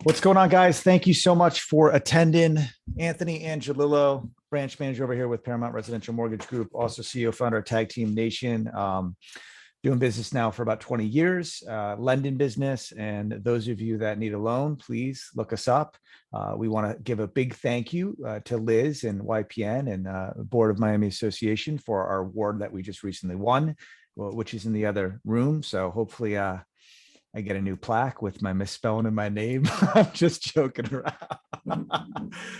What's going on, guys? Thank you so much for attending. Anthony Angelillo, branch manager over here with Paramount Residential Mortgage Group, also CEO, founder of Tag Team Nation. Doing business now for about 20 years, lending business. And those of you that need a loan, please look us up. We want to give a big thank you to Liz and YPN and Board of Miami Association for our award that we just recently won, which is in the other room. So hopefully I get a new plaque with my misspelling in my name. I'm just joking around.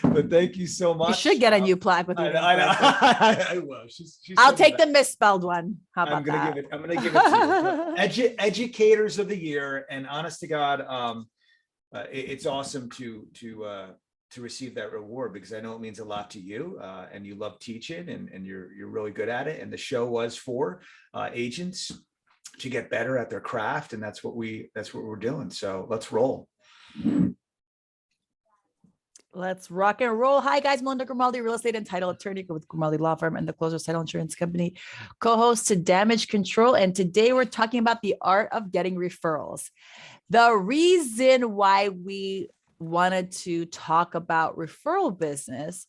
But thank you so much. You should get a new plaque with your name. I will. She's I'll take the misspelled one. How about I'm gonna that? give it. I'm gonna give it to you. Educators of the Year, and honest to God, it's awesome to receive that reward because I know it means a lot to you, and you love teaching, and you're really good at it. And the show was for agents to get better at their craft, and that's what we're doing. So let's roll. Let's rock and roll. Hi guys, Melinda Grimaldi, real estate and title attorney with Grimaldi Law Firm and the Closers Title Insurance Company, co-host to Damage Control. And today we're talking about the art of getting referrals. The reason why we wanted to talk about referral business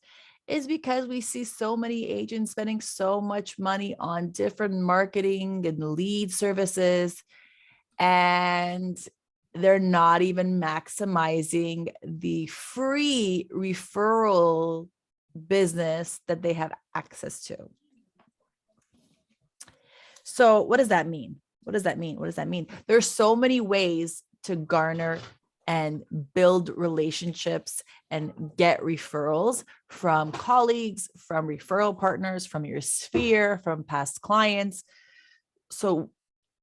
is because we see so many agents spending so much money on different marketing and lead services, and they're not even maximizing the free referral business that they have access to. So what does that mean? What does that mean? What does that mean? There's so many ways to garner and build relationships and get referrals from colleagues, from referral partners, from your sphere, from past clients. So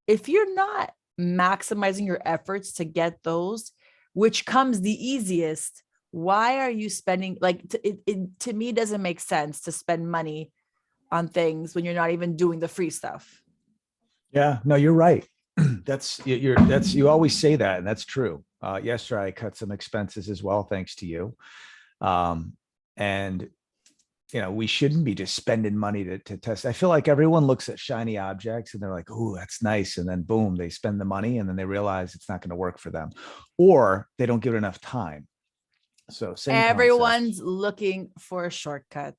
if you're not maximizing your efforts to get those, which comes the easiest, why are you spending, to me, it doesn't make sense to spend money on things when you're not even doing the free stuff. Yeah, no, you're right. You always say that, and that's true. Yesterday I cut some expenses as well, thanks to you. And we shouldn't be just spending money to test. I feel like everyone looks at shiny objects and they're like, oh, that's nice. And then boom, they spend the money and then they realize it's not going to work for them, or they don't give it enough time. So everyone's looking for a shortcut.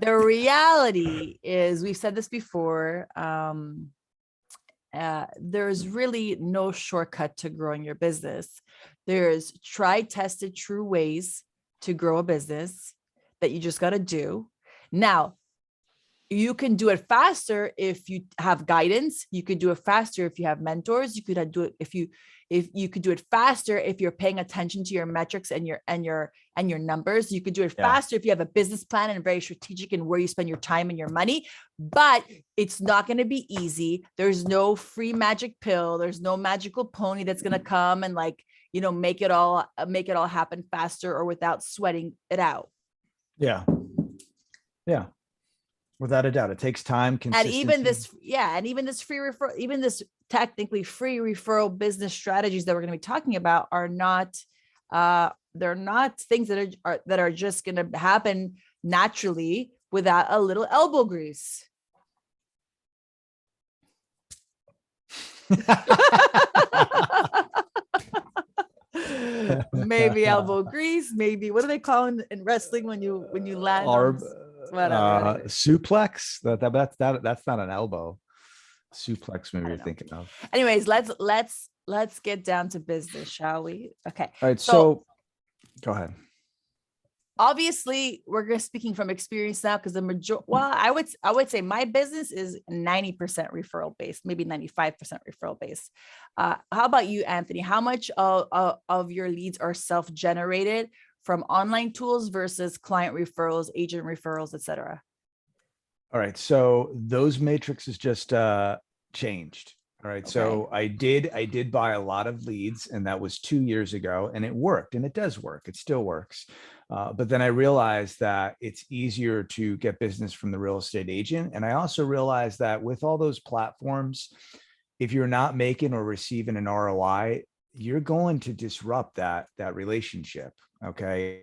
The reality is, we've said this before, there's really no shortcut to growing your business. There's tried, tested, true ways to grow a business that you just got to do. Now, you can do it faster if you have guidance. You could do it faster if you have mentors. You could do it if you could do it faster if you're paying attention to your metrics and your numbers. You could do it faster if you have a business plan and very strategic in where you spend your time and your money. But it's not going to be easy. There's no free magic pill. There's no magical pony that's going to come and make it all happen faster or without sweating it out. Yeah. Without a doubt, it takes time, consistency. And even this free referral, even this technically free referral business strategies that we're going to be talking about are not, they're not things that are just going to happen naturally without a little elbow grease. Maybe elbow grease, maybe, what do they call in wrestling when you land? Whatever. Suplex. That's not an elbow. Suplex, maybe you're thinking of. Anyways, let's get down to business, shall we? Okay. All right. So go ahead. Obviously, we're speaking from experience now, because I would say my business is 90% referral based, maybe 95% referral based. How about you, Anthony? How much of your leads are self-generated from online tools versus client referrals, agent referrals, etc.? All right. So those matrices just changed. All right. Okay. So I did buy a lot of leads, and that was 2 years ago, and it worked, and it does work. It still works. But then I realized that it's easier to get business from the real estate agent. And I also realized that with all those platforms, if you're not making or receiving an ROI, you're going to disrupt that relationship. Okay.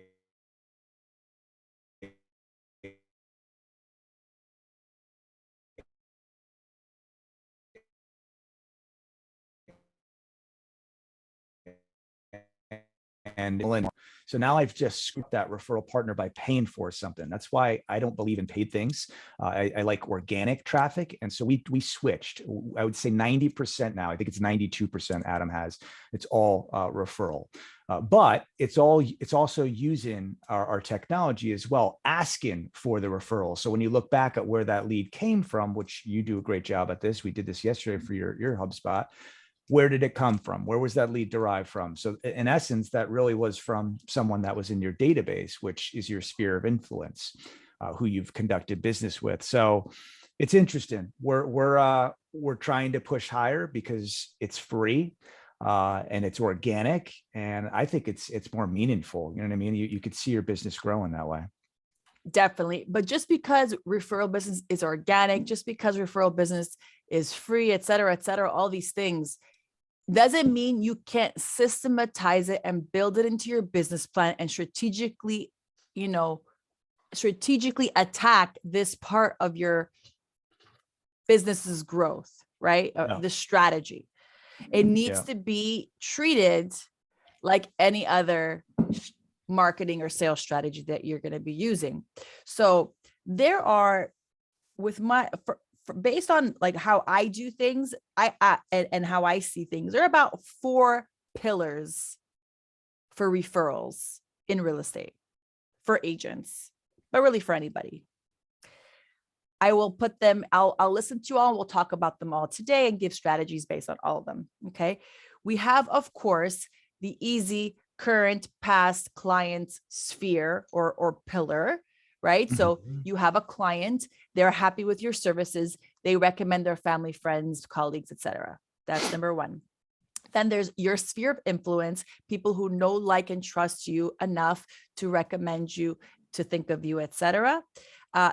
and so now I've just scooped that referral partner by paying for something. That's why I don't believe in paid things. I like organic traffic. And so we switched. I would say 90% now. I think it's 92% Adam has. It's all referral. But it's also using our technology as well, asking for the referral. So when you look back at where that lead came from, which you do a great job at this, we did this yesterday for your HubSpot. Where did it come from? Where was that lead derived from? So in essence, that really was from someone that was in your database, which is your sphere of influence, who you've conducted business with. So it's interesting. We're trying to push higher because it's free and it's organic, and I think it's more meaningful. You know what I mean? You could see your business growing that way. Definitely. But just because referral business is organic, just because referral business is free, et cetera, all these things, doesn't mean you can't systematize it and build it into your business plan and strategically attack this part of your business's growth, right? Yeah. The strategy. It needs to be treated like any other marketing or sales strategy that you're going to be using. So there are, based on like how I do things, and how I see things, there are about 4 pillars for referrals in real estate for agents, but really for anybody. I will put them, I'll listen to you all. We'll talk about them all today and give strategies based on all of them. Okay. We have, of course, the easy, current, past client sphere or pillar, right? So you have a client, they're happy with your services. They recommend their family, friends, colleagues, etc. That's number 1. Then there's your sphere of influence, people who know, like, and trust you enough to recommend you, to think of you, etc.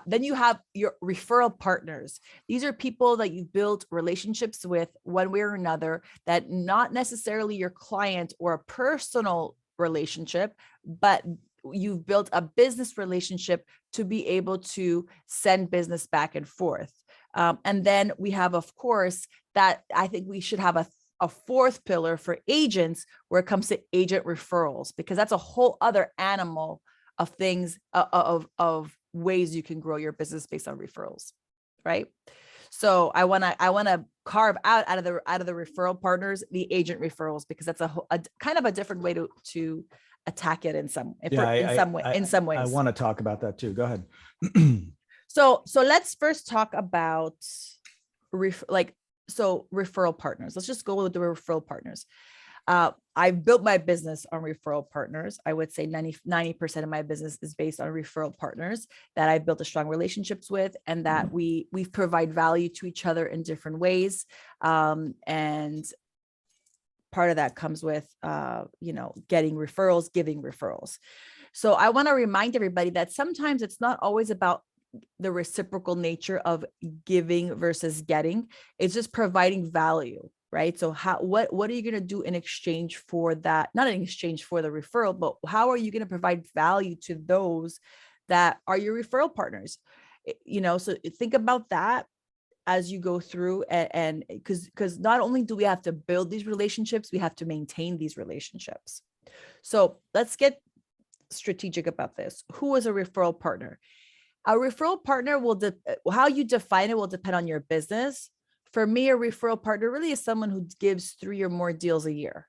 Then you have your referral partners. These are people that you've built relationships with one way or another, that not necessarily your client or a personal relationship, but you've built a business relationship to be able to send business back and forth. And then we have, of course, that I think we should have a 4th pillar for agents where it comes to agent referrals, because that's a whole other animal of things, of ways you can grow your business based on referrals, right? So I want to carve out of the referral partners, the agent referrals, because that's a kind of a different way to attack it in some ways. I want to talk about that too. Go ahead. So let's first talk about referral partners. Let's just go with the referral partners. I've built my business on referral partners. I would say 90% of my business is based on referral partners that I've built strong relationships with, and that we provide value to each other in different ways. And part of that comes with, getting referrals, giving referrals. So I want to remind everybody that sometimes it's not always about the reciprocal nature of giving versus getting. It's just providing value, right? So what are you going to do in exchange for that? Not in exchange for the referral, but how are you going to provide value to those that are your referral partners? So think about that as you go through, and because not only do we have to build these relationships, we have to maintain these relationships. So let's get strategic about this. Who is a referral partner? A referral partner how you define it will depend on your business. For me, a referral partner really is someone who gives 3 or more deals a year.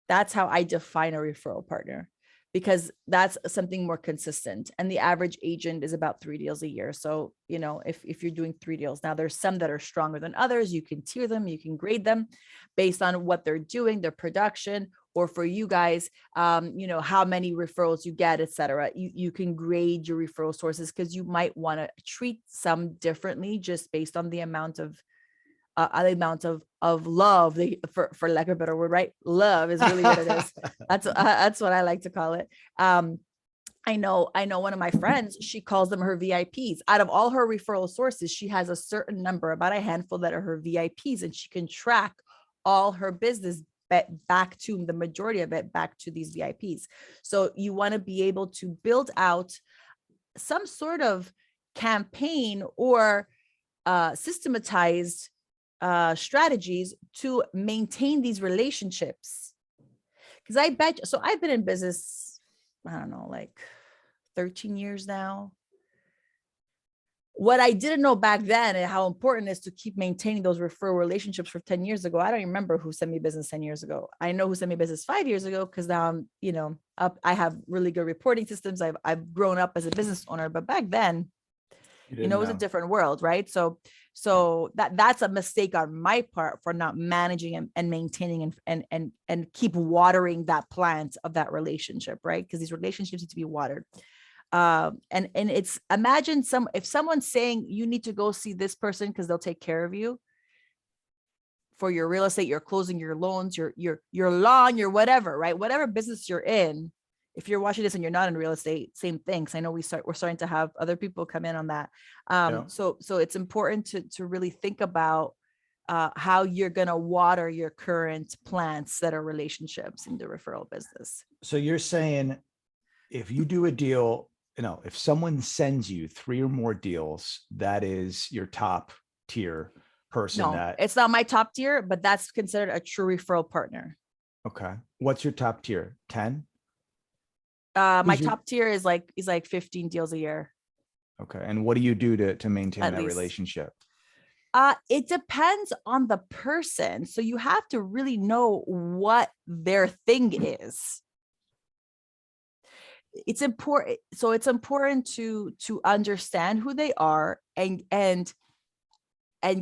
That's how I define a referral partner, because that's something more consistent. And the average agent is about 3 deals a year. So, if you're doing 3 deals, now there's some that are stronger than others. You can tier them, you can grade them based on what they're doing, their production, or for you guys, how many referrals you get, et cetera. You can grade your referral sources, because you might want to treat some differently just based on the amount of love, for lack of a better word, right? Love is really what it is. That's what I like to call it. I know one of my friends, she calls them her VIPs. Out of all her referral sources, she has a certain number, about a handful, that are her VIPs, and she can track all her business back to the majority of it back to these VIPs. So you want to be able to build out some sort of campaign or systematized strategies to maintain these relationships. Because I bet, so I've been in business, I don't know, like 13 years now. What I didn't know back then and how important it is to keep maintaining those referral relationships for 10 years ago. I don't remember who sent me business 10 years ago. I know who sent me business 5 years ago because now I'm, up. I have really good reporting systems. I've grown up as a business owner, but back then, it was a different world, right? So that's a mistake on my part for not managing and maintaining and keep watering that plant of that relationship, right? Because these relationships need to be watered. And it's, imagine if someone's saying you need to go see this person because they'll take care of you for your real estate, you're closing your loans, your lawn, your whatever, right? Whatever business you're in. If you're watching this and you're not in real estate, same thing. I know we're starting to have other people come in on that. So it's important to really think about how you're going to water your current plants that are relationships in the referral business. So you're saying if you do a deal, if someone sends you 3 or more deals, that is your top tier person. No, it's not my top tier, but that's considered a true referral partner. Okay. What's your top tier? 10? My top tier is like 15 deals a year. Okay. And what do you do to maintain At that least. relationship? It depends on the person. So you have to really know what their thing is. It's important. So it's important to understand who they are and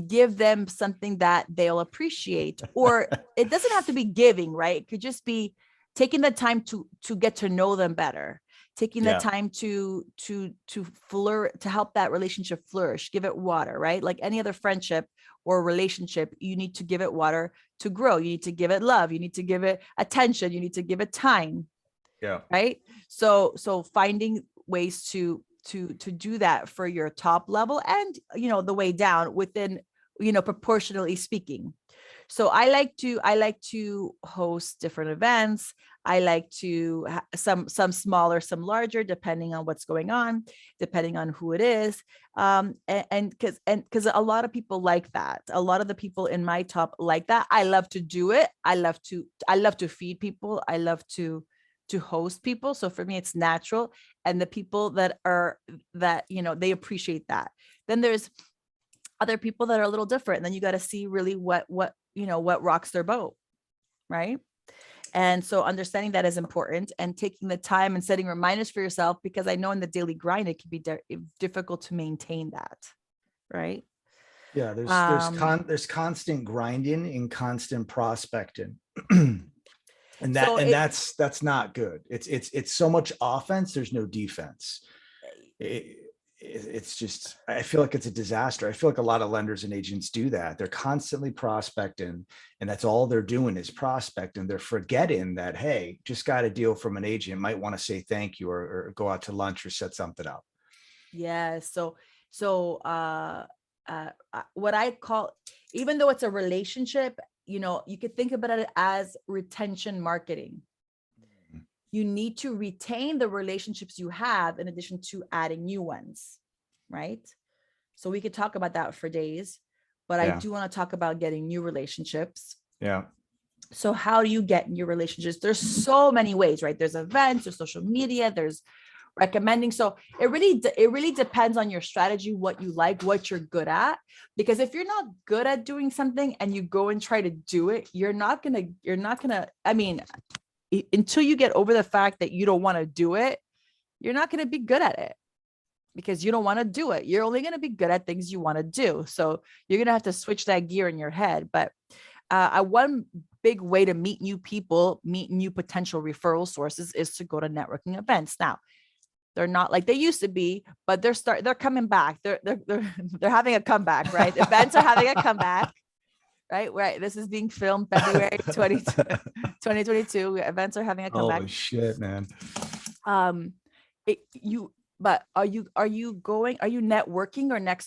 give them something that they'll appreciate. Or it doesn't have to be giving, right? It could just be taking the time to get to know them better, taking the time to help that relationship flourish, give it water, right? Like any other friendship or relationship, you need to give it water to grow. You need to give it love. You need to give it attention. You need to give it time. Yeah. Right. So finding ways to do that for your top level and, the way down within, proportionally speaking. So I like to host different events. I like to some smaller, some larger, depending on what's going on, depending on who it is. And because a lot of people like that. A lot of the people in my top like that. I love to do it. I love to feed people. I love to host people. So for me, it's natural. And the people that they appreciate that. Then there's other people that are a little different. And then you got to see really what rocks their boat. Right. And so understanding that is important and taking the time and setting reminders for yourself, because I know in the daily grind, it can be difficult to maintain that. Right. Yeah. There's constant grinding and constant prospecting. And that's not good. It's so much offense. There's no defense. It's just, I feel like it's a disaster. I feel like a lot of lenders and agents do that. They're constantly prospecting, and that's all they're doing is prospecting. They're forgetting that, hey, just got a deal from an agent, might want to say thank you or go out to lunch or set something up. Yeah. So what I call, even though it's a relationship, you could think about it as retention marketing. You need to retain the relationships you have in addition to adding new ones, right? So we could talk about that for days, but I do want to talk about getting new relationships. Yeah. So how do you get new relationships? There's so many ways, right? There's events, there's social media, there's recommending. So it really depends on your strategy, what you like, what you're good at. Because if you're not good at doing something and you go and try to do it, you're not gonna, I mean, until you get over the fact that you don't want to do it, you're not going to be good at it because you don't want to do it. You're only going to be good at things you want to do. So you're going to have to switch that gear in your head. But one big way to meet new people, meet new potential referral sources is to go to networking events. Now, they're not like they used to be, but they're coming back. They're having a comeback, right? Events are having a comeback. Right. This is being filmed February 2022. Events are having a comeback. Holy shit, man. But are you networking or not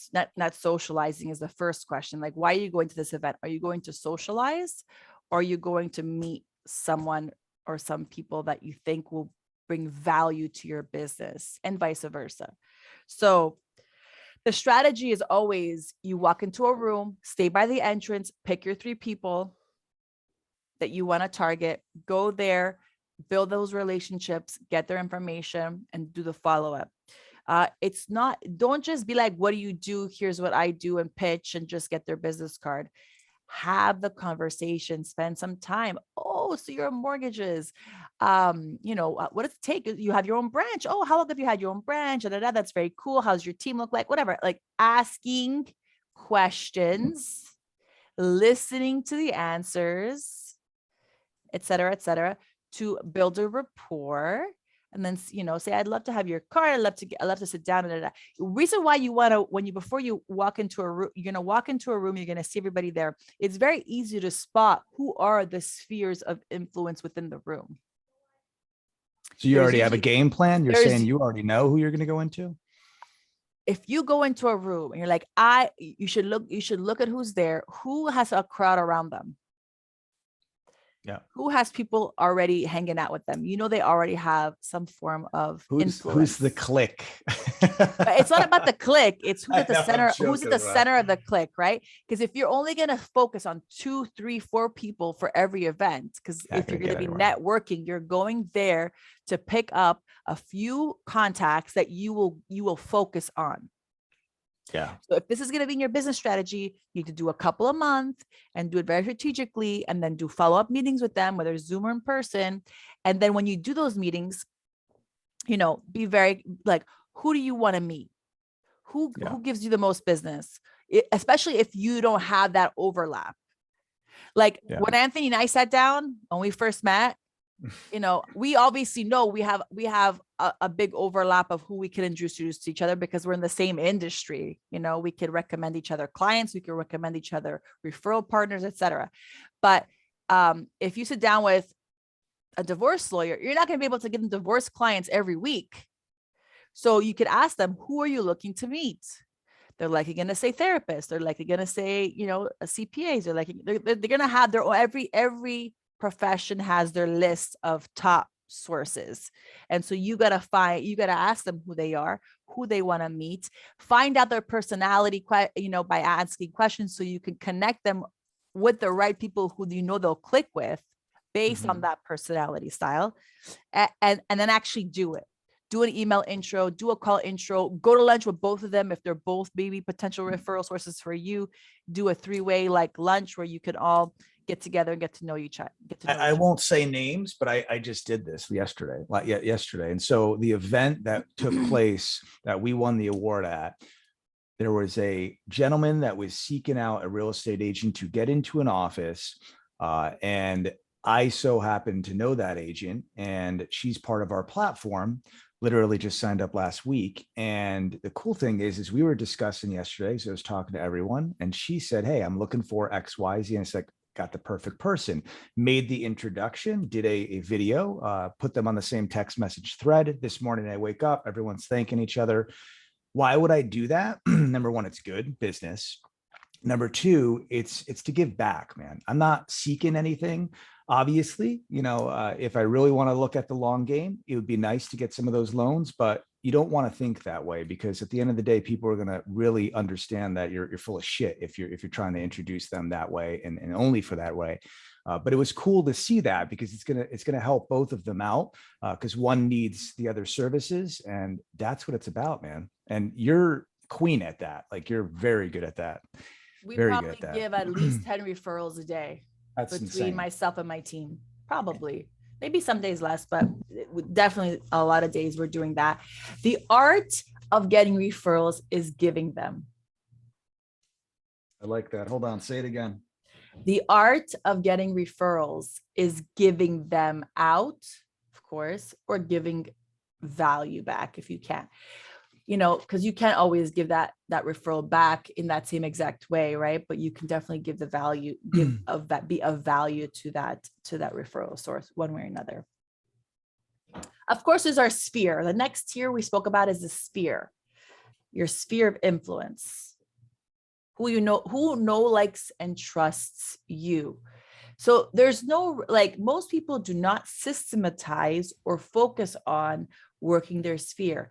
socializing is the first question. Like, why are you going to this event? Are you going to socialize, or are you going to meet someone or some people that you think will bring value to your business, and vice versa? So the strategy is always you walk into a room, stay by the entrance, pick your 3 people that you want to target, go there, build those relationships, get their information, and do the follow-up. It's not, don't just be like, what do you do? Here's what I do, and pitch and just get their business card. Have the conversation, spend some time. Oh, so your mortgages, what does it take? You have your own branch. Oh, how long have you had your own branch? That's very cool. How's your team look like? Whatever, like asking questions, listening to the answers, et cetera, to build a rapport. And then, say, I'd love to have your card. I'd love to sit down. The reason why you want to, before you walk into a room, you're going to walk into a room, you're going to see everybody there. It's very easy to spot who are the spheres of influence within the room. So you already have a game plan. You're saying you already know who you're going to go into. If you go into a room and you're like, you should look at who's there, who has a crowd around them. Yeah. Who has people already hanging out with them? They already have some form of influence. Who's the clique? But it's not about the clique. It's who's at the center. Who's at the center of the clique, right? Because if you're only going to focus on 2, 3, 4 people for every event, because if you're going to be networking, you're going there to pick up a few contacts that you will focus on. Yeah. So if this is going to be in your business strategy, you need to do a couple a month and do it very strategically, and then do follow-up meetings with them, whether Zoom or in person. And then when you do those meetings, be very like, who do you want to meet? Who gives you the most business? Especially if you don't have that overlap. Like when Anthony and I sat down, when we first met, we obviously know we have a big overlap of who we can introduce to each other, because we're in the same industry. We could recommend each other clients, we could recommend each other referral partners, etc. But if you sit down with a divorce lawyer, you're not going to be able to get them divorce clients every week. So you could ask them, who are you looking to meet? They're likely going to say therapists. They're likely going to say, a CPAs. They're going to have their every profession has their list of top sources. And so you got to ask them who they are, who they want to meet, find out their personality, by asking questions, so you can connect them with the right people who they'll click with based on that personality style, and then actually do it. Do an email intro, do a call intro, go to lunch with both of them if they're both maybe potential referral sources for you. Do a 3-way like lunch where you can all get together and get to know each other. I won't say names, but I just did this yesterday. And so the event that took place that we won the award at, there was a gentleman that was seeking out a real estate agent to get into an office, and I so happen to know that agent, and she's part of our platform. Literally just signed up last week. And the cool thing is we were discussing yesterday. So I was talking to everyone, and she said, hey, I'm looking for X, Y, Z. And it's like, got the perfect person. Made the introduction, did a video, put them on the same text message thread. This morning I wake up, everyone's thanking each other. Why would I do that? Number one, it's good business. Number two, it's to give back, man. I'm not seeking anything. Obviously, if I really want to look at the long game, it would be nice to get some of those loans, but you don't want to think that way, because at the end of the day, people are going to really understand that you're full of shit if you're trying to introduce them that way and only for that way. But it was cool to see that, because it's gonna help both of them out, because one needs the other services, and that's what it's about, man. And you're queen at that. Like, you're very good at that. We probably give at least 10 referrals a day. That's between insane. Myself and my team. Probably, maybe some days less, but definitely a lot of days we're doing that. The art of getting referrals is giving them. I like that. Hold on, say it again. The art of getting referrals is giving them out, of course, or giving value back if you can. Because you can't always give that referral back in that same exact way, right? But you can definitely give the value, be of value to that referral source one way or another. Of course, there's our sphere. The next tier we spoke about is the sphere, your sphere of influence. Who likes and trusts you. So there's most people do not systematize or focus on working their sphere.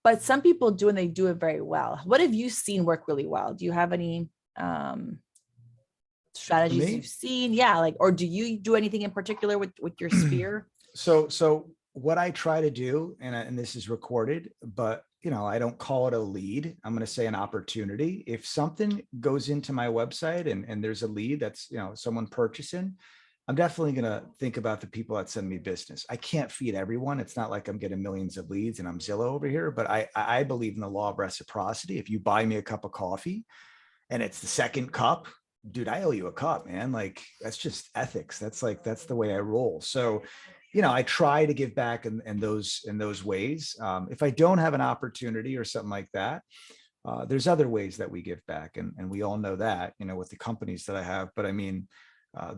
But some people do, and they do it very well. What have you seen work really well? Do you have any strategies you've seen? Yeah, or do you do anything in particular with your sphere? So what I try to do, and this is recorded, but I don't call it a lead. I'm going to say an opportunity. If something goes into my website and there's a lead that's, someone purchasing, I'm definitely going to think about the people that send me business. I can't feed everyone. It's not like I'm getting millions of leads and I'm Zillow over here, but I believe in the law of reciprocity. If you buy me a cup of coffee and it's the second cup, dude, I owe you a cup, man. Like, that's just ethics. That's the way I roll. So, I try to give back in those ways. If I don't have an opportunity or something like that, there's other ways that we give back. And we all know that, with the companies that I have, but I mean,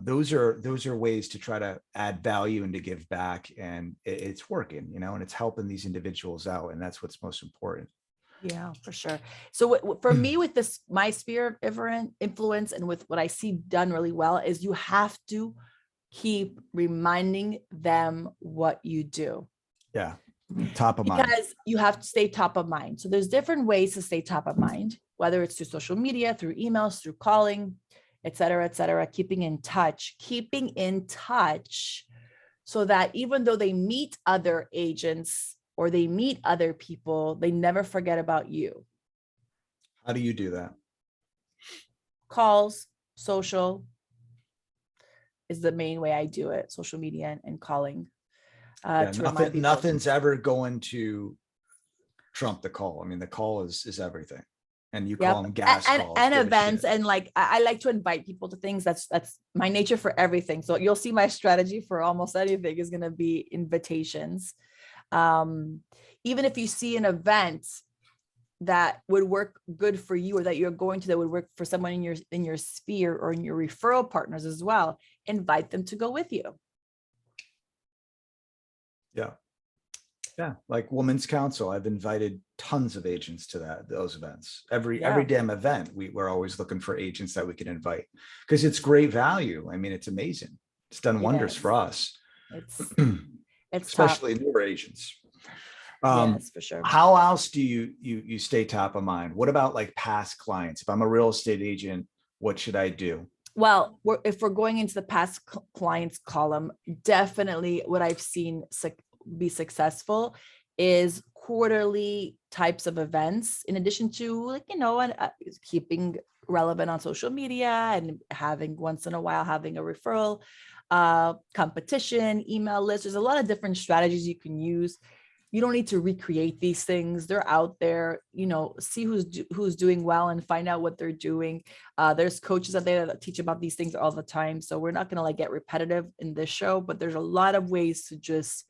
those are ways to try to add value and to give back, and it's working, and it's helping these individuals out. And that's what's most important. Yeah, for sure. So for me, with this, my sphere of influence and with what I see done really well is you have to keep reminding them what you do. Yeah. Top of mind. Because you have to stay top of mind. So there's different ways to stay top of mind, whether it's through social media, through emails, through calling, et cetera, keeping in touch so that even though they meet other agents or they meet other people, they never forget about you. How do you do that? Calls, social is the main way I do it. Social media and calling. Nothing's ever going to trump the call. I mean, the call is everything. And you call them gas calls and events. And like, I like to invite people to things. That's my nature for everything. So you'll see my strategy for almost anything is going to be invitations. Even if you see an event that would work good for you, or that you're going to, that would work for someone in your sphere or in your referral partners as well, invite them to go with you. Yeah. Like Women's Council, I've invited tons of agents to those events. Every damn event, we're always looking for agents that we can invite, because it's great value. I mean, it's amazing. It's done wonders for us. It's especially newer agents. Yes, for sure. How else do you stay top of mind? What about like past clients? If I'm a real estate agent, what should I do? Well, if we're going into the past clients column, definitely what I've seen be successful is quarterly types of events, in addition to keeping relevant on social media and having once in a while having a referral competition, email list. There's a lot of different strategies you can use. You don't need to recreate these things. They're out there, see who's doing well and find out what they're doing. There's coaches out there that teach about these things all the time. So we're not going to get repetitive in this show, but there's a lot of ways to just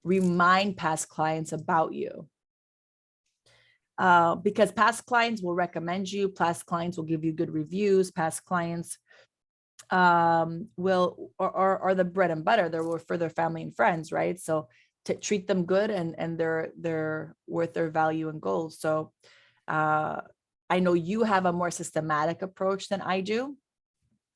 remind past clients about you. Because past clients will recommend you, past clients will give you good reviews, past clients are the bread and butter. They're for their family and friends, right? So to treat them good, and they're worth their value and goals. So I know you have a more systematic approach than I do.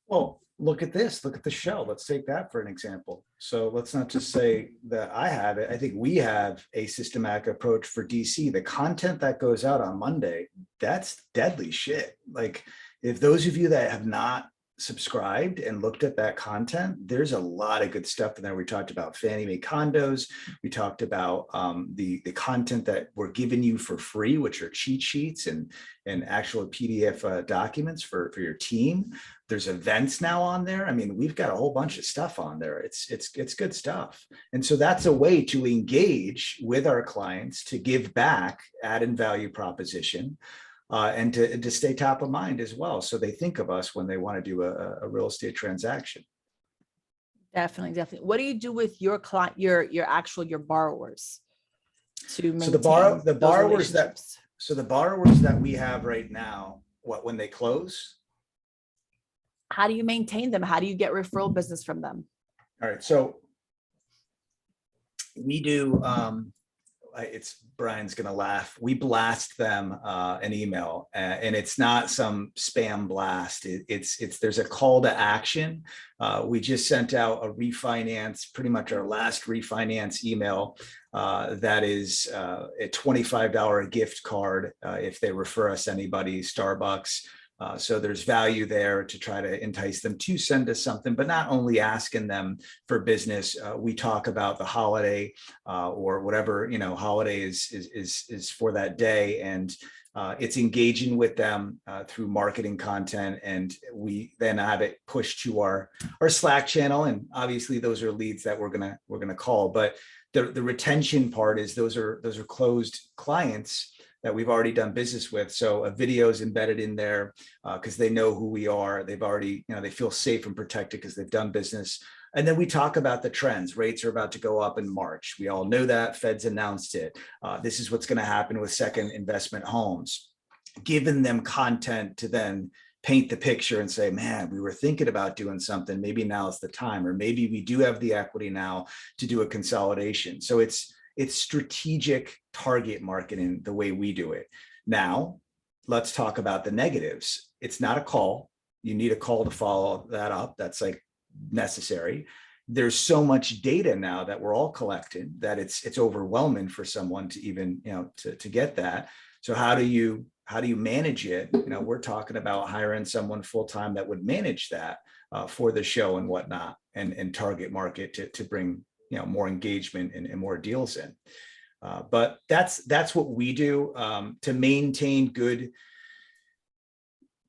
Well, look at this. Look at the show. Let's take that for an example. So let's not just say that I have it. I think we have a systematic approach for DC. The content that goes out on Monday, that's deadly shit. Like, if those of you that have not subscribed and looked at that content, there's a lot of good stuff in there. We talked about Fannie Mae condos. We talked about the content that we're giving you for free, which are cheat sheets and actual PDF documents for your team. There's events now on there. I mean, we've got a whole bunch of stuff on there. It's good stuff. And so that's a way to engage with our clients, to give back, add in value proposition, and to stay top of mind as well. So they think of us when they want to do a real estate transaction. Definitely. What do you do with your client, your borrowers to maintain the borrowers that we have right now, when they close? How do you maintain them? How do you get referral business from them? All right. So we do, Brian's going to laugh. We blast them an email, and it's not some spam blast. There's a call to action. We just sent out a refinance, pretty much our last refinance email. That is a $25 gift card if they refer us anybody, Starbucks. So there's value there to try to entice them to send us something, but not only asking them for business. We talk about the holiday or whatever, holiday is for that day. And it's engaging with them through marketing content, and we then have it pushed to our Slack channel. And obviously, those are leads that we're gonna call. But the retention part is those are closed clients that we've already done business with. So a video is embedded in there because they know who we are. They've already, they feel safe and protected because they've done business. And then we talk about the trends. Rates are about to go up in March. We all know that. Fed's announced it. This is what's going to happen with second investment homes. Giving them content to then paint the picture and say, man, we were thinking about doing something. Maybe now's the time, or maybe we do have the equity now to do a consolidation. So it's strategic target marketing the way we do it. Now, let's talk about the negatives. It's not a call. You need a call to follow that up. That's like necessary. There's so much data now that we're all collecting that it's overwhelming for someone to even, to get that. So how do you manage it? We're talking about hiring someone full-time that would manage that for the show and whatnot, and target market to bring more engagement and more deals in. But that's what we do to maintain good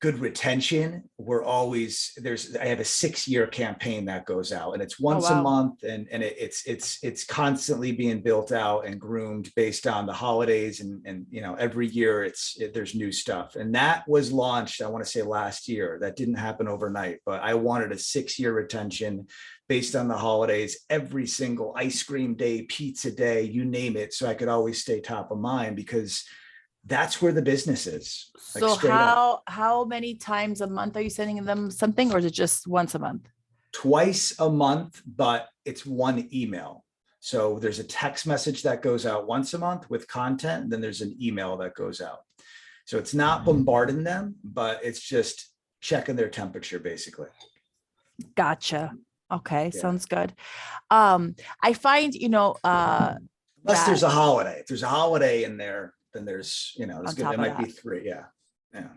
retention. We're always I have a 6-year campaign that goes out, and it's once a month, and it's constantly being built out and groomed based on the holidays, and every year there's new stuff. And that was launched, I want to say last year. That didn't happen overnight, but I wanted a 6-year retention based on the holidays, every single ice cream day, pizza day, you name it, so I could always stay top of mind, because that's where the business is. So how many times a month are you sending them something, or is it just once a month? Twice a month, but it's one email. So there's a text message that goes out once a month with content, and then there's an email that goes out. So it's not bombarding them, but it's just checking their temperature, basically. Gotcha. Okay, yeah. Sounds good. I find, unless there's a holiday. If there's a holiday in there, then the's, there might be 3. Yeah. Yeah.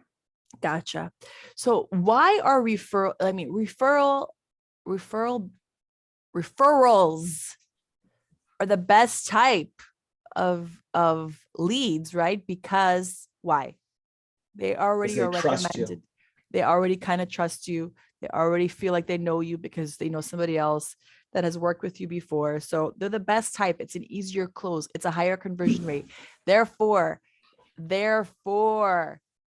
Gotcha. So why are referrals are the best type of leads, right? Because why? They already are recommended. They already kind of trust you. They already feel like they know you because they know somebody else that has worked with you before. So they're the best type. It's an easier close. It's a higher conversion rate. Therefore,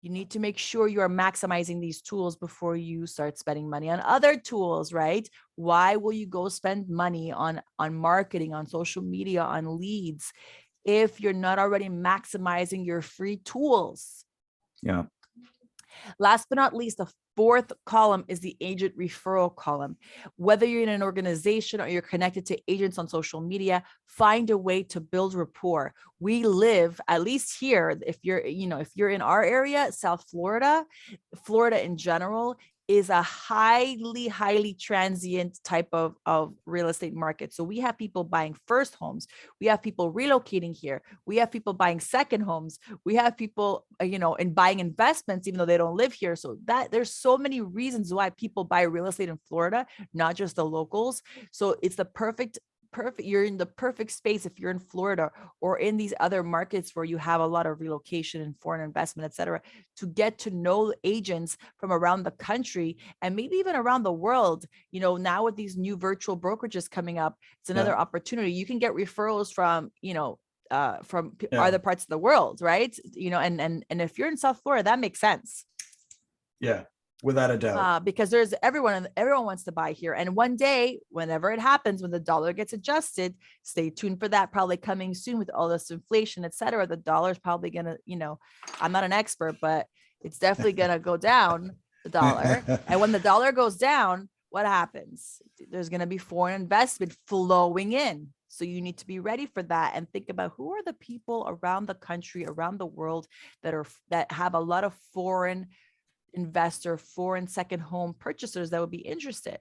you need to make sure you are maximizing these tools before you start spending money on other tools, right? Why will you go spend money on marketing, on social media, on leads, if you're not already maximizing your free tools? Yeah. Last but not least, the 4th column is the agent referral column. Whether you're in an organization or you're connected to agents on social media, find a way to build rapport. We live, at least here, if you're in our area, South Florida, Florida in general is a highly transient type of real estate market. So we have people buying first homes. We have people relocating here. We have people buying second homes. We have people, and buying investments, even though they don't live here. So that there's so many reasons why people buy real estate in Florida, not just the locals. So it's the perfect, you're in the perfect space if you're in Florida or in these other markets where you have a lot of relocation and foreign investment, et cetera, to get to know agents from around the country and maybe even around the world. Now with these new virtual brokerages coming up, it's another opportunity. You can get referrals from, other parts of the world, right? And if you're in South Florida, that makes sense. Yeah. Without a doubt. Because there's everyone wants to buy here. And one day, whenever it happens, when the dollar gets adjusted, stay tuned for that, probably coming soon with all this inflation, et cetera. The dollar is probably going to, I'm not an expert, but it's definitely going to go down, the dollar. And when the dollar goes down, what happens? There's going to be foreign investment flowing in. So you need to be ready for that and think about who are the people around the country, around the world that have a lot of foreign investor, foreign second home purchasers that would be interested.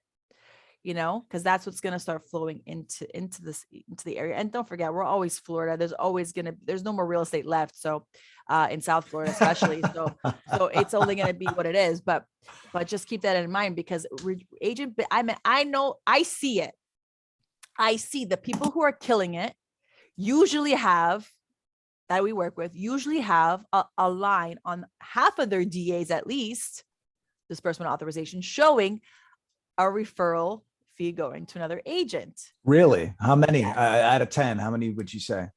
because that's what's going to start flowing into the area. And don't forget, we're always Florida. There's no more real estate left. So in South Florida, especially. So it's only going to be what it is. But just keep that in mind, because I see it. I see the people who are killing it usually have that we work with usually have a line on half of their DAs, at least disbursement authorization, showing a referral fee going to another agent. Really? How many Yes. out of 10? How many would you say?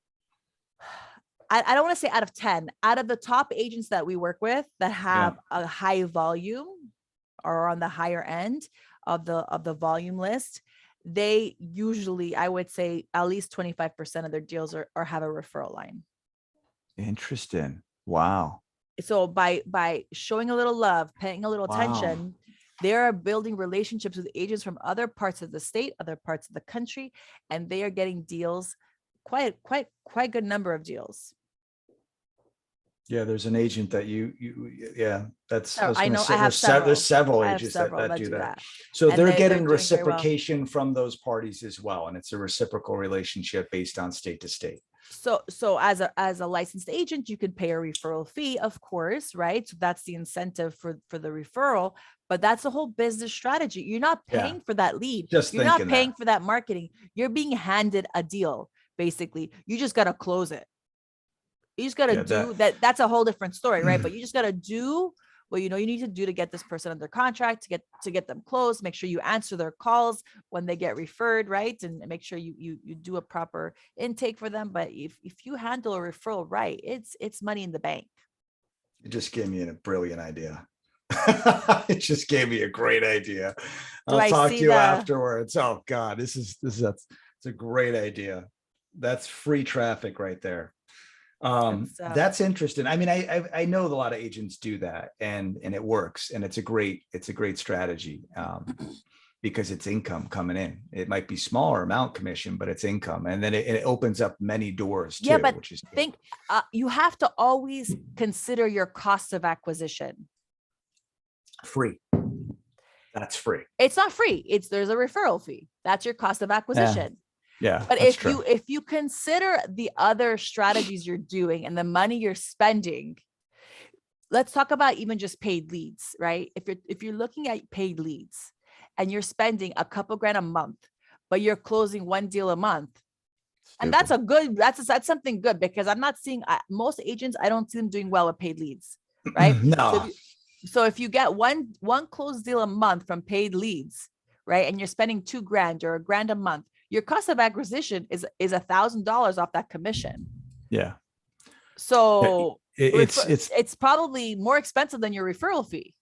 I don't want to say out of 10. Out of the top agents that we work with that have a high volume or on the higher end of the volume list, they usually, I would say, at least 25% of their deals are have a referral line. Interesting. Wow. So by showing a little love, paying a little attention, they are building relationships with agents from other parts of the state, other parts of the country, and they are getting deals, quite good number of deals. Yeah, there's an agent that that's, Oh, I know. I have there's several agents that do that. So And they're they're getting doing very well. reciprocation from those parties as well. And it's a reciprocal relationship based on state to state. So as a licensed agent, you could pay a referral fee, of course, right? So that's the incentive for the referral, but that's a whole business strategy. You're not paying for that lead. You're not paying for that marketing. You're being handed a deal. Basically, you just got to close it. You just got to do that. That's a whole different story, right? But you just got to do what you need to do to get this person under contract, to get them closed. Make sure you answer their calls when they get referred, right? And make sure you do a proper intake for them. But if you handle a referral right, it's money in the bank. It just gave me a brilliant idea. It just gave me a great idea. I'll talk to you afterwards. Oh God, that's a great idea. That's free traffic right there. That's interesting. I mean, I know a lot of agents do that, and it works, and it's a great strategy, because it's income coming in. It might be smaller amount commission, but it's income, and then it opens up many doors too. Yeah, but which is you have to always consider your cost of acquisition. Free. That's free. It's not free. There's a referral fee. That's your cost of acquisition. Yeah. But if you consider the other strategies you're doing and the money you're spending, let's talk about even just paid leads, right? If you're looking at paid leads and you're spending a couple grand a month, but you're closing one deal a month, and that's something good, because I'm not seeing most agents, I don't see them doing well with paid leads, right? No. So if you get one closed deal a month from paid leads, right, and you're spending $2,000 or $1,000 a month, your cost of acquisition is $1,000 off that commission. Yeah. So it's probably more expensive than your referral fee.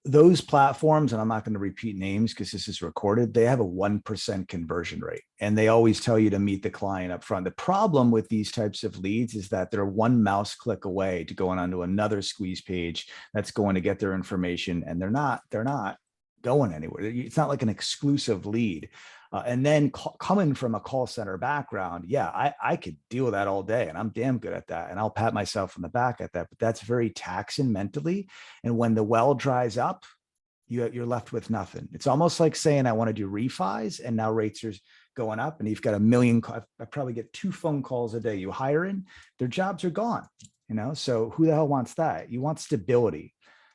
Those platforms, and I'm not going to repeat names because this is recorded, they have a 1% conversion rate, and they always tell you to meet the client up front. The problem with these types of leads is that they're one mouse click away to going onto another squeeze page that's going to get their information, and they're not going anywhere. It's not like an exclusive lead. And then coming from a call center background, I could deal with that all day, and I'm damn good at that, and I'll pat myself on the back at that, but that's very taxing mentally. And when the well dries up, you're left with nothing. It's almost like saying, I want to do refis, and now rates are going up, and you've got a million. I probably get 2 phone calls a day. You hiring, their jobs are gone, so who the hell wants that? You want stability.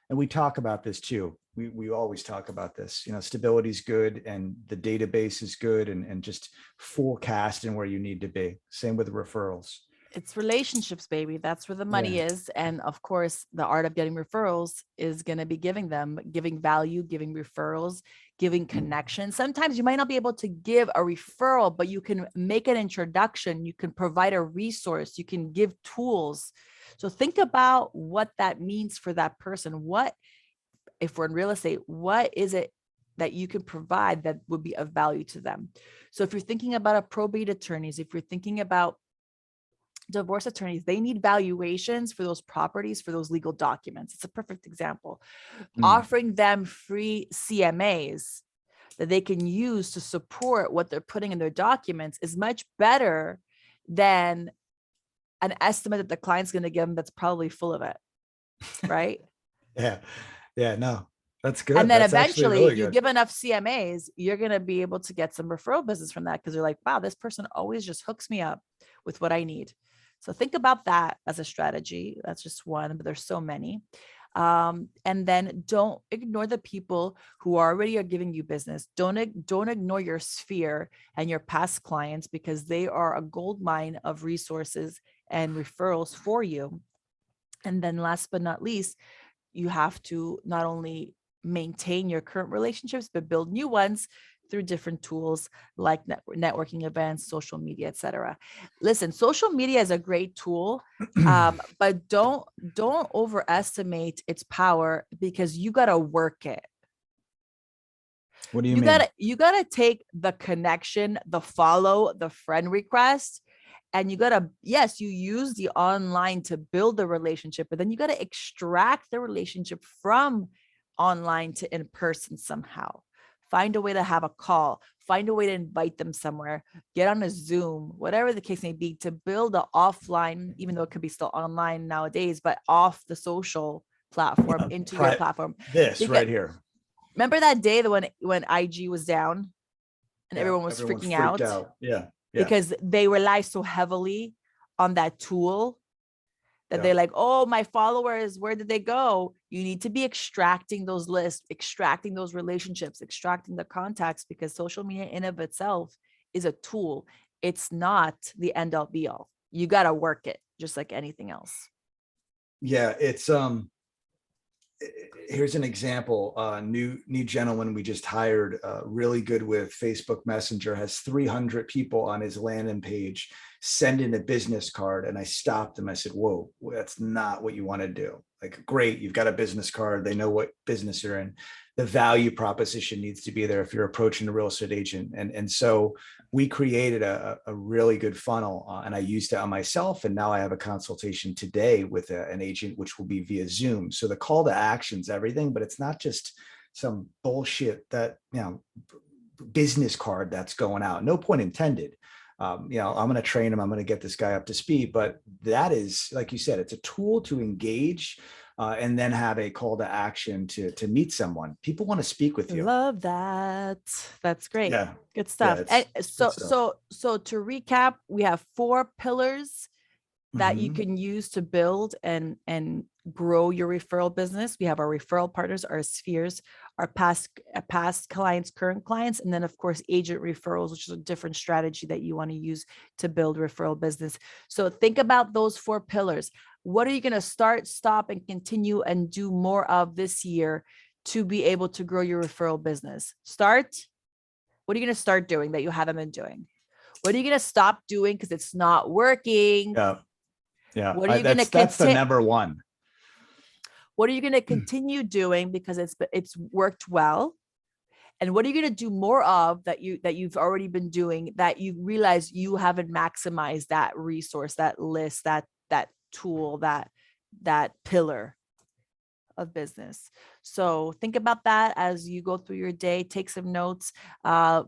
And we talk about this too. We always talk about this, stability is good, and the database is good, and just forecasting where you need to be. Same with referrals. It's relationships, baby. That's where the money is. And of course, the art of getting referrals is going to be giving value, giving referrals, giving connections. Sometimes you might not be able to give a referral, but you can make an introduction. You can provide a resource. You can give tools. So think about what that means for that person. If we're in real estate, what is it that you can provide that would be of value to them? So if you're thinking about a probate attorneys, if you're thinking about divorce attorneys, they need valuations for those properties, for those legal documents. It's a perfect example. Offering them free CMAs that they can use to support what they're putting in their documents is much better than an estimate that the client's going to give them that's probably full of it. Right? Yeah. No, That's And good. then That's actually eventually really you good. give enough CMAs, you're going to be able to get some referral business from that because you're like, wow, this person always just hooks me up with what I need. So think about that as a strategy. That's just one, but there's so many. And then don't ignore the people who already are giving you business. Don't ignore your sphere and your past clients, because they are a gold mine of resources and referrals for you. And then last but not least, you have to not only maintain your current relationships, but build new ones through different tools like networking events, social media, etc. Listen, social media is a great tool, but don't overestimate its power, because you got to work it. What do you mean? You gotta take the connection, the follow, the friend request, and you gotta, yes, you use the online to build the relationship, but then you gotta extract the relationship from online to in person somehow. Find a way to have a call, find a way to invite them somewhere, get on a Zoom, whatever the case may be, to build an offline, even though it could be still online nowadays, but off the social platform into your platform. This Because right here. remember that day that when IG was down and Yeah, everyone was everyone's freaking freaked out out. Yeah. Yeah. because they rely so heavily on that tool that Yeah. they're like, oh, my followers, where did they go? You need to be extracting those lists, extracting those relationships, extracting the contacts, because social media in of itself is a tool. It's not the end all be all. You got to work it just like anything else. Yeah. It's, here's an example. New gentleman we just hired, really good with Facebook Messenger, has 300 people on his landing page, send in a business card. And I stopped him. I said, whoa, that's not what you want to do. Like, great, you've got a business card, they know what business you're in. The value proposition needs to be there if you're approaching a real estate agent. And so we created a really good funnel, and I used it on myself. And now I have a consultation today with an agent, which will be via Zoom. So the call to action's everything, but it's not just some bullshit that, business card that's going out. No point intended. I'm going to train him. I'm going to get this guy up to speed. But that is, like you said, it's a tool to engage, and then have a call to action to meet someone. People want to speak with you. Love that. That's great. Yeah. Good stuff. Yeah, And so to recap, we have 4 pillars that you can use to build and grow your referral business. We have our referral partners, our spheres, our past clients, current clients, and then of course agent referrals, which is a different strategy that you want to use to build referral business. So think about those 4 pillars. What are you going to start, stop, and continue and do more of this year to be able to grow your referral business? Start. What are you going to start doing that you haven't been doing? What are you going to stop doing because it's not working? Yeah. Yeah. What are you going to That's the continue? number one. What are you going to continue doing because it's worked well? And what are you going to do more of that you've already been doing that you realize you haven't maximized that resource, that list, that tool, that pillar of business? So think about that as you go through your day. Take some notes,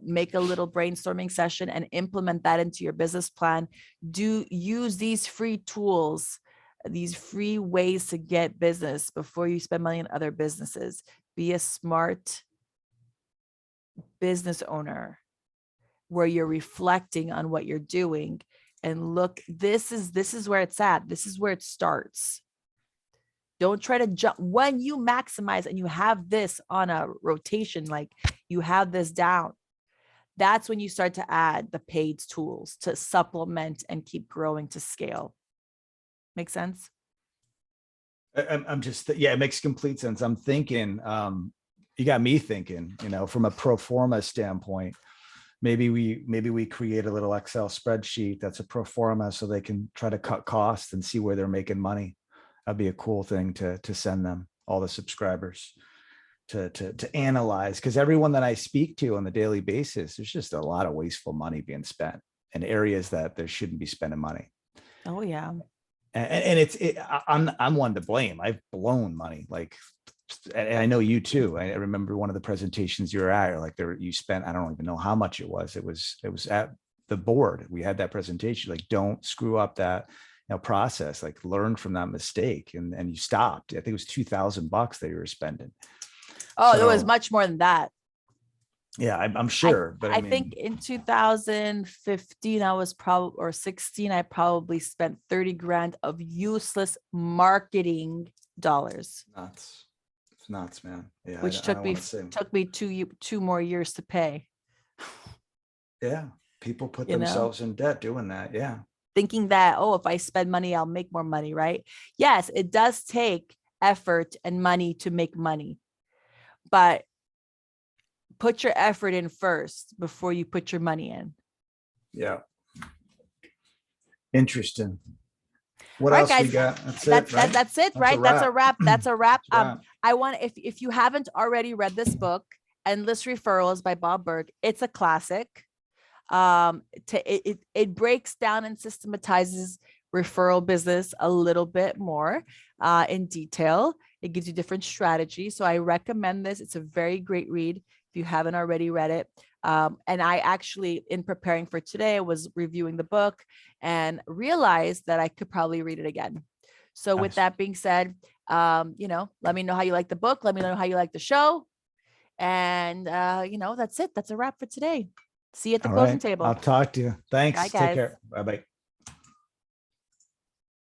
make a little brainstorming session, and implement that into your business plan. Use these free tools, these free ways to get business before you spend money on other businesses. Be a smart business owner where you're reflecting on what you're doing and look, this is where it's at. This is where it starts. Don't try to jump when you maximize and you have this on a rotation, like you have this down. That's when you start to add the paid tools to supplement and keep growing to scale. Make sense? I'm just, yeah, it makes complete sense. I'm thinking, you got me thinking, from a pro forma standpoint, maybe we create a little Excel spreadsheet that's a pro forma so they can try to cut costs and see where they're making money. That'd be a cool thing to send them, all the subscribers, to analyze, because everyone that I speak to on a daily basis, there's just a lot of wasteful money being spent in areas that there shouldn't be spending money. Oh yeah. And I'm one to blame. I've blown money, like, and I know you too. I remember one of the presentations you were at, like you spent, I don't even know how much it was. It was at the board. We had that presentation, like, don't screw up that process, like learn from that mistake. And you stopped. I think it was $2,000 that you were spending. Oh, there was So, much more than that. yeah, I'm sure, but I I mean, think in 2015, I was probably, or 16, I probably spent 30 grand of useless marketing dollars, nuts. It's nuts, man. Yeah, which I don't want to say. took me 2 more years to pay, Yeah, people put you know, themselves in debt doing that. Yeah. thinking that, oh, if I spend money, I'll make more money, right? Yes, it does take effort and money to make money, but put your effort in first before you put your money in. Yeah. Interesting. What All right, else we guys, got? That's it, right? that's it, That's a right? That's a wrap. wrap. That's a wrap. That's a wrap. I want, if you haven't already read this book, Endless Referrals by Bob Berg, it's a classic. It breaks down and systematizes referral business a little bit more in detail. It gives you different strategies. So I recommend this. It's a very great read if you haven't already read it. And I actually, in preparing for today, was reviewing the book and realized that I could probably read it again. So with Nice. that being said, let me know how you like the book. Let me know how you like the show. And, that's it. That's a wrap for today. See you at the All closing right. I'll table. talk to you. Bye, Thanks. Take guys. care. Bye bye.